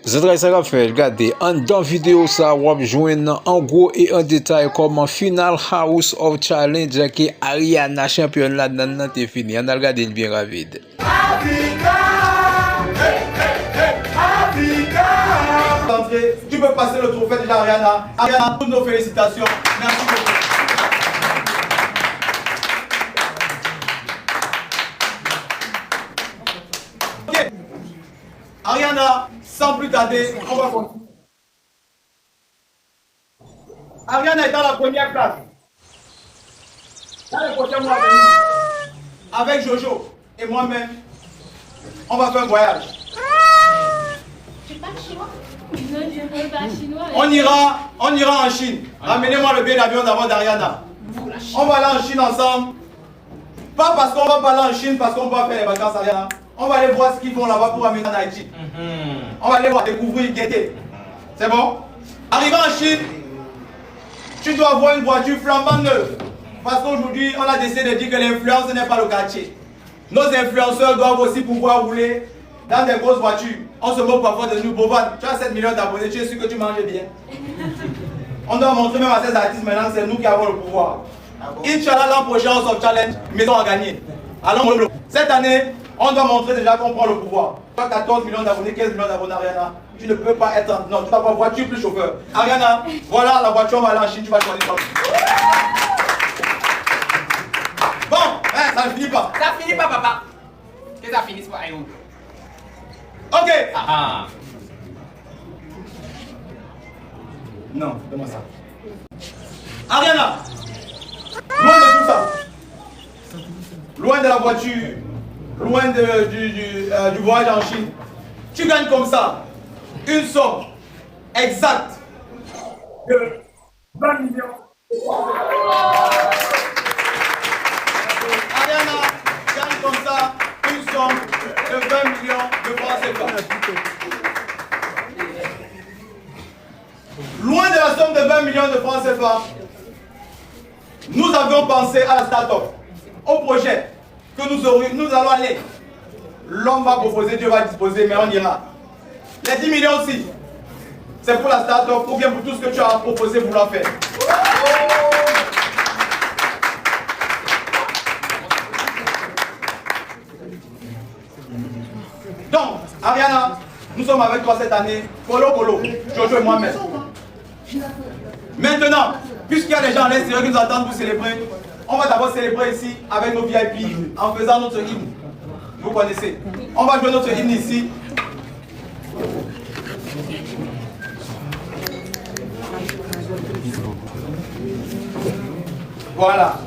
Zandra ça fait regardez en dans vidéo ça on joindre en gros et en détail comment final House of Challenge qui Ariana championne là dedans t'es fini. On a regardé bien rapide. Tu peux passer le trophée déjà Ariana. Ariana, toutes nos félicitations. Merci beaucoup. Ok. Ariana, sans plus tarder, on va continuer. Ariana est dans la première place. Dans le prochain mois, avec Jojo et moi-même, on va faire un voyage. Tu parles chinois? Non, je ne parle pas chinois. On ira en Chine. Ramenez-moi le billet d'avion d'avant d'Ariana. On va aller en Chine ensemble. Pas parce qu'on va pas aller en Chine, parce qu'on va faire les vacances à Ariana. On va aller voir ce qu'ils font là-bas pour amener en Haïti. On va aller voir, découvrir, guetter. C'est bon? Arrivé en Chine, tu dois avoir une voiture flambant neuve. Parce qu'aujourd'hui, on a décidé de dire que l'influence n'est pas le quartier. Nos influenceurs doivent aussi pouvoir rouler dans des grosses voitures. On se moque parfois de nous. Boban, tu as 7 millions d'abonnés, tu es sûr que tu manges bien. On doit montrer même à ces artistes maintenant que c'est nous qui avons le pouvoir. Inch'Allah, l'an prochain, on sort challenge, maison à gagner. Allons, cette année, on doit montrer déjà qu'on prend le pouvoir. Tu as 14 millions d'abonnés, 15 millions d'abonnés, Ariana. Tu ne peux pas être. Non, tu dois avoir voiture plus chauffeur. Ariana, voilà la voiture, on va aller en Chine, tu vas choisir toi. Bon, hein, ça ne finit pas. Ça finit pas, papa. Que ça finisse pas, Ayo. Ok. Ah. Non, donne-moi ça. Ariana, loin de tout ça, loin de la voiture, loin du voyage en Chine, tu gagnes comme ça une somme exacte de 20 millions. Ariana gagne comme ça une somme de 20 millions de francs CFA. Loin de la somme de 20 millions de francs CFA, nous avions pensé à la start-up, au projet que nous allons aller. L'homme va proposer, Dieu va disposer, mais on ira. Les 10 millions aussi, c'est pour la start-up ou bien pour tout ce que tu as proposé vouloir faire. Donc, Ariana, nous sommes avec toi cette année, Colo, Jojo et moi-même. Maintenant, puisqu'il y a des gens à l'extérieur qui nous attendent pour célébrer, on va d'abord célébrer ici avec nos VIP en faisant notre hymne. Vous connaissez. On va jouer notre hymne ici. Voilà.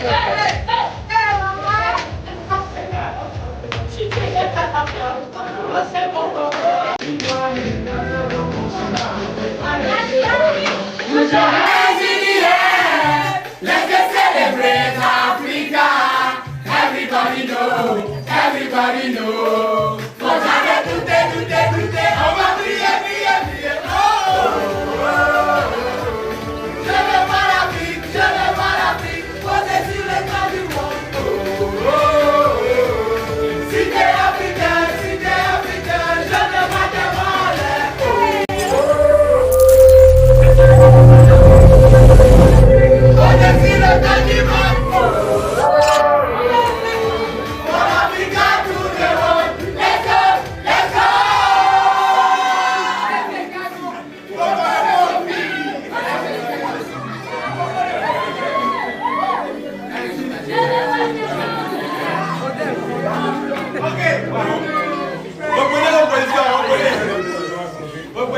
Allez, allez.